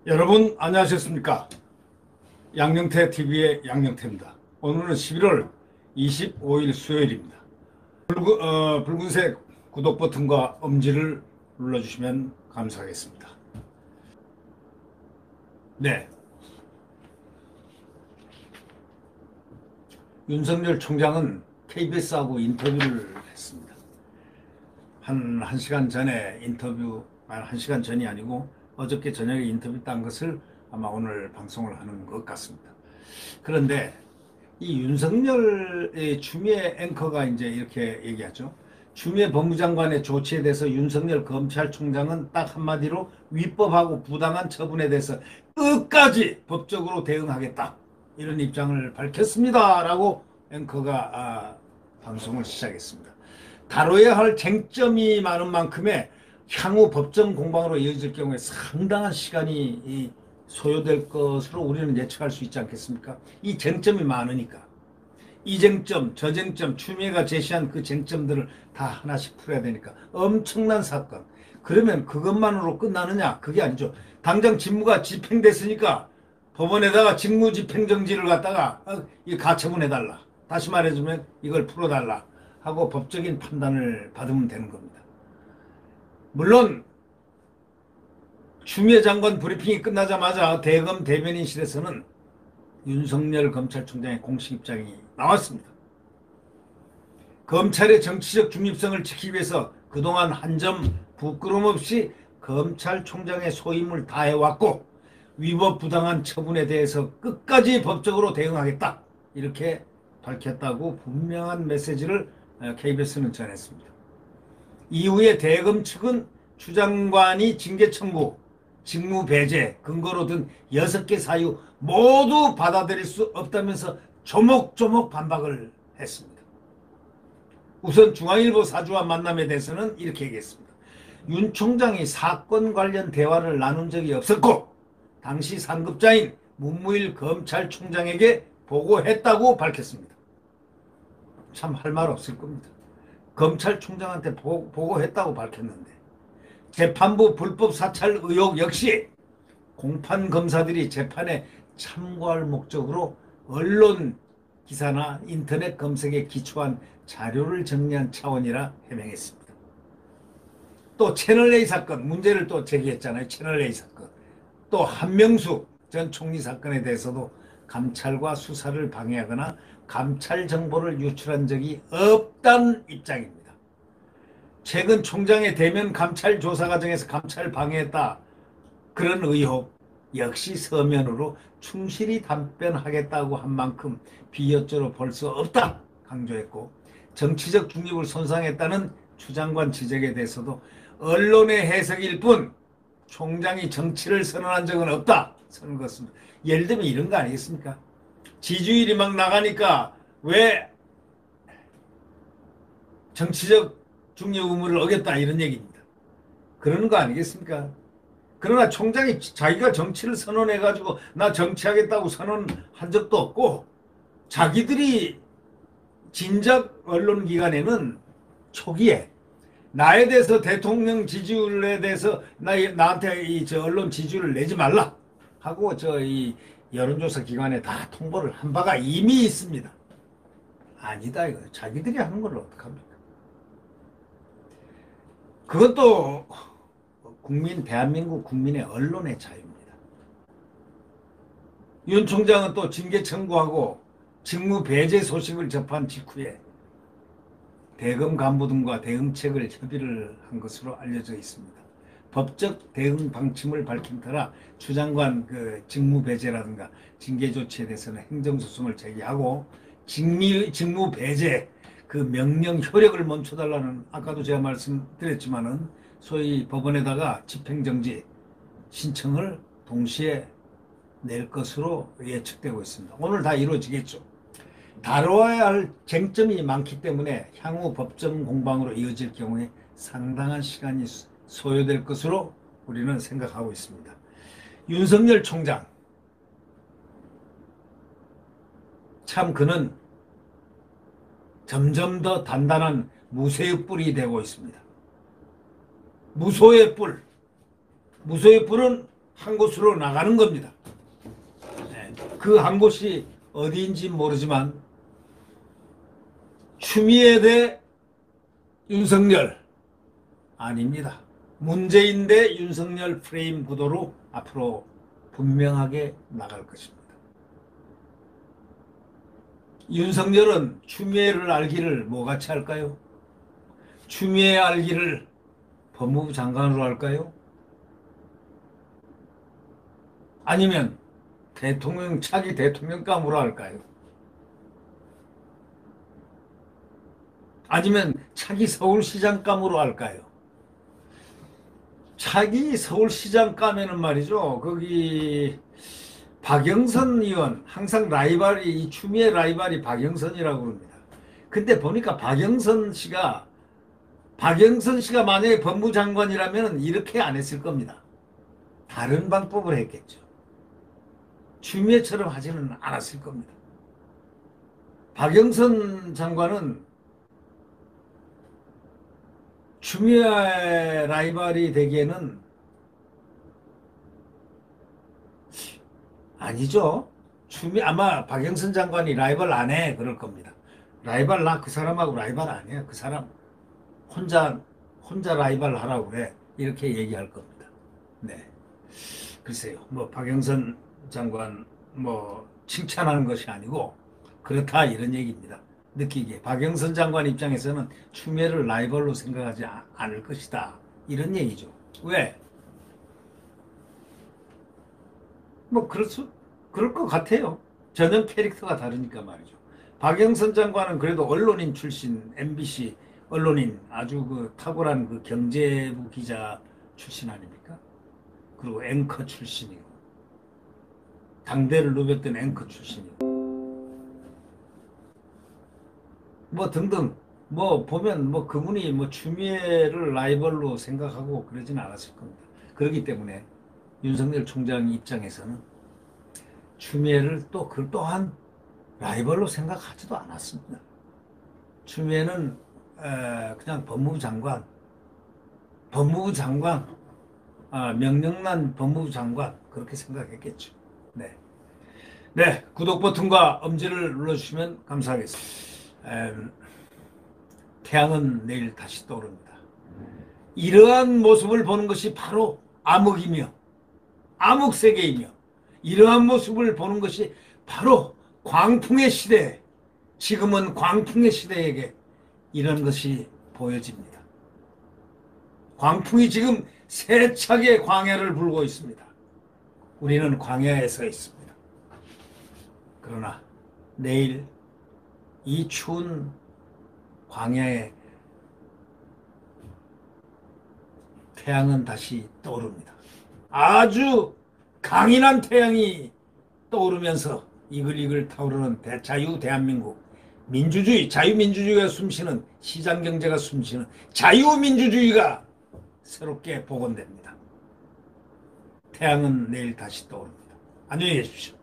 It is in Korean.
여러분 안녕하셨습니까? 양영태TV의 양영태입니다. 오늘은 11월 25일 수요일입니다. 붉은색 구독 버튼과 엄지를 눌러주시면 감사하겠습니다. 네, 윤석열 총장은 KBS하고 인터뷰를 했습니다. 한 1시간 전에 한 1시간 전이 아니고 어저께 저녁에 인터뷰 딴 것을 아마 오늘 방송을 하는 것 같습니다. 그런데 이 윤석열의 추미애 앵커가 이제 이렇게 얘기하죠. 추미애 법무장관의 조치에 대해서 윤석열 검찰총장은 딱 한마디로 위법하고 부당한 처분에 대해서 끝까지 법적으로 대응하겠다. 이런 입장을 밝혔습니다. 라고 앵커가 방송을 시작했습니다. 다뤄야 할 쟁점이 많은 만큼의 향후 법정 공방으로 이어질 경우에 상당한 시간이 소요될 것으로 우리는 예측할 수 있지 않겠습니까? 이 쟁점이 많으니까. 이 쟁점, 저 쟁점, 추미애가 제시한 그 쟁점들을 다 하나씩 풀어야 되니까 엄청난 사건. 그러면 그것만으로 끝나느냐? 그게 아니죠. 당장 직무가 집행됐으니까 법원에다가 직무집행정지를 갖다가 가처분해달라. 다시 말해주면 이걸 풀어달라 하고 법적인 판단을 받으면 되는 겁니다. 물론 추미애 장관 브리핑이 끝나자마자 대검 대변인실에서는 윤석열 검찰총장의 공식 입장이 나왔습니다. 검찰의 정치적 중립성을 지키기 위해서 그동안 한 점 부끄럼 없이 검찰총장의 소임을 다해왔고 위법 부당한 처분에 대해서 끝까지 법적으로 대응하겠다. 이렇게 밝혔다고 분명한 메시지를 KBS는 전했습니다. 이후에 대검 측은 추 장관이 징계 청구, 직무 배제 근거로 든 6개 사유 모두 받아들일 수 없다면서 조목조목 반박을 했습니다. 우선 중앙일보 사주와 만남에 대해서는 이렇게 얘기했습니다. 윤 총장이 사건 관련 대화를 나눈 적이 없었고 당시 상급자인 문무일 검찰총장에게 보고했다고 밝혔습니다. 참 할 말 없을 겁니다. 검찰총장한테 보고했다고 밝혔는데 재판부 불법 사찰 의혹 역시 공판 검사들이 재판에 참고할 목적으로 언론 기사나 인터넷 검색에 기초한 자료를 정리한 차원이라 해명했습니다. 또 채널A 사건 문제를 또 제기했잖아요. 채널A 사건. 또 한명숙 전 총리 사건에 대해서도 감찰과 수사를 방해하거나 감찰 정보를 유출한 적이 없다는 입장입니다. 최근 총장의 대면 감찰 조사 과정에서 감찰 방해했다. 그런 의혹 역시 서면으로 충실히 답변하겠다고 한 만큼 비여조로 볼 수 없다 강조했고 정치적 중립을 손상했다는 추 장관 지적에 대해서도 언론의 해석일 뿐 총장이 정치를 선언한 적은 없다. 선언 것은 예를 들면 이런 거 아니겠습니까? 지지율이 막 나가니까 왜 정치적 중립 의무를 어겼다 이런 얘기입니다. 그러는 거 아니겠습니까? 그러나 총장이 자기가 정치를 선언해가지고 나 정치하겠다고 선언한 적도 없고 자기들이 진작 언론기관에는 초기에 나에 대해서 대통령 지지율에 대해서 나한테 언론 지지율을 내지 말라 하고 이 여론조사 기관에 다 통보를 한 바가 이미 있습니다. 아니다 이거 자기들이 하는 걸 어떡합니까? 그것도 대한민국 국민의 언론의 자유입니다. 윤 총장은 또 징계 청구하고 직무 배제 소식을 접한 직후에 대검 간부 등과 대응책을 협의를 한 것으로 알려져 있습니다. 법적 대응 방침을 밝힌 터라 추 장관 직무 배제라든가 징계 조치에 대해서는 행정소송을 제기하고 직무 배제 그 명령 효력을 멈춰달라는 아까도 제가 말씀드렸지만은 소위 법원에다가 집행정지 신청을 동시에 낼 것으로 예측되고 있습니다. 오늘 다 이루어지겠죠. 다뤄야 할 쟁점이 많기 때문에 향후 법정 공방으로 이어질 경우에 상당한 시간이 소요될 것으로 우리는 생각하고 있습니다. 윤석열 총장 참 그는 점점 더 단단한 무쇠의 뿔이 되고 있습니다. 무소의 뿔. 무소의 뿔은 한 곳으로 나가는 겁니다. 그 한 곳이 어디인지 모르지만 추미애 대 윤석열 아닙니다. 문재인 대 윤석열 프레임 구도로 앞으로 분명하게 나갈 것입니다. 윤석열은 추미애를 알기를 뭐같이 할까요? 추미애 알기를 법무부 장관으로 할까요? 아니면 차기 대통령감으로 할까요? 아니면 차기 서울시장감으로 할까요? 차기 서울시장감에는 말이죠. 거기 박영선 의원, 항상 라이벌이, 이 추미애 라이벌이 박영선이라고 그럽니다. 근데 보니까 박영선 씨가 만약에 법무장관이라면 이렇게 안 했을 겁니다. 다른 방법을 했겠죠. 추미애처럼 하지는 않았을 겁니다. 박영선 장관은 추미애 라이벌이 되기에는 아니죠. 아마 박영선 장관이 라이벌 안 해 그럴 겁니다. 나 그 사람하고 라이벌 아니야. 그 사람 혼자 라이벌 하라고 그래. 이렇게 얘기할 겁니다. 네. 글쎄요. 뭐 박영선 장관 뭐 칭찬하는 것이 아니고 그렇다 이런 얘기입니다. 느끼기에 박영선 장관 입장에서는 추미애를 라이벌로 생각하지 않을 것이다. 이런 얘기죠. 왜? 뭐 그럴 것 같아요. 전혀 캐릭터가 다르니까 말이죠. 박영선 장관은 그래도 언론인 출신, MBC 언론인, 아주 그 탁월한 그 경제부 기자 출신 아닙니까? 그리고 앵커 출신이고, 당대를 누볐던 앵커 출신이고, 뭐 등등, 뭐 보면 뭐 그분이 뭐 추미애를 라이벌로 생각하고 그러진 않았을 겁니다. 그렇기 때문에 윤석열 총장 입장에서는 추미애를 그 또한 라이벌로 생각하지도 않았습니다. 추미애는 그냥 명령난 법무부 장관 그렇게 생각했겠죠. 네, 네, 구독 버튼과 엄지를 눌러주시면 감사하겠습니다. 태양은 내일 다시 떠오릅니다. 이러한 모습을 보는 것이 바로 암흑세계이며 이러한 모습을 보는 것이 바로 광풍의 시대, 지금은 광풍의 시대에게 이런 것이 보여집니다. 광풍이 지금 세차게 광야를 불고 있습니다. 우리는 광야에 서 있습니다. 그러나 내일 이 추운 광야에 태양은 다시 떠오릅니다. 아주 강인한 태양이 떠오르면서 이글이글 타오르는 대한민국 자유민주주의가 숨쉬는 시장경제가 숨쉬는 자유민주주의가 새롭게 복원됩니다. 태양은 내일 다시 떠오릅니다. 안녕히 계십시오.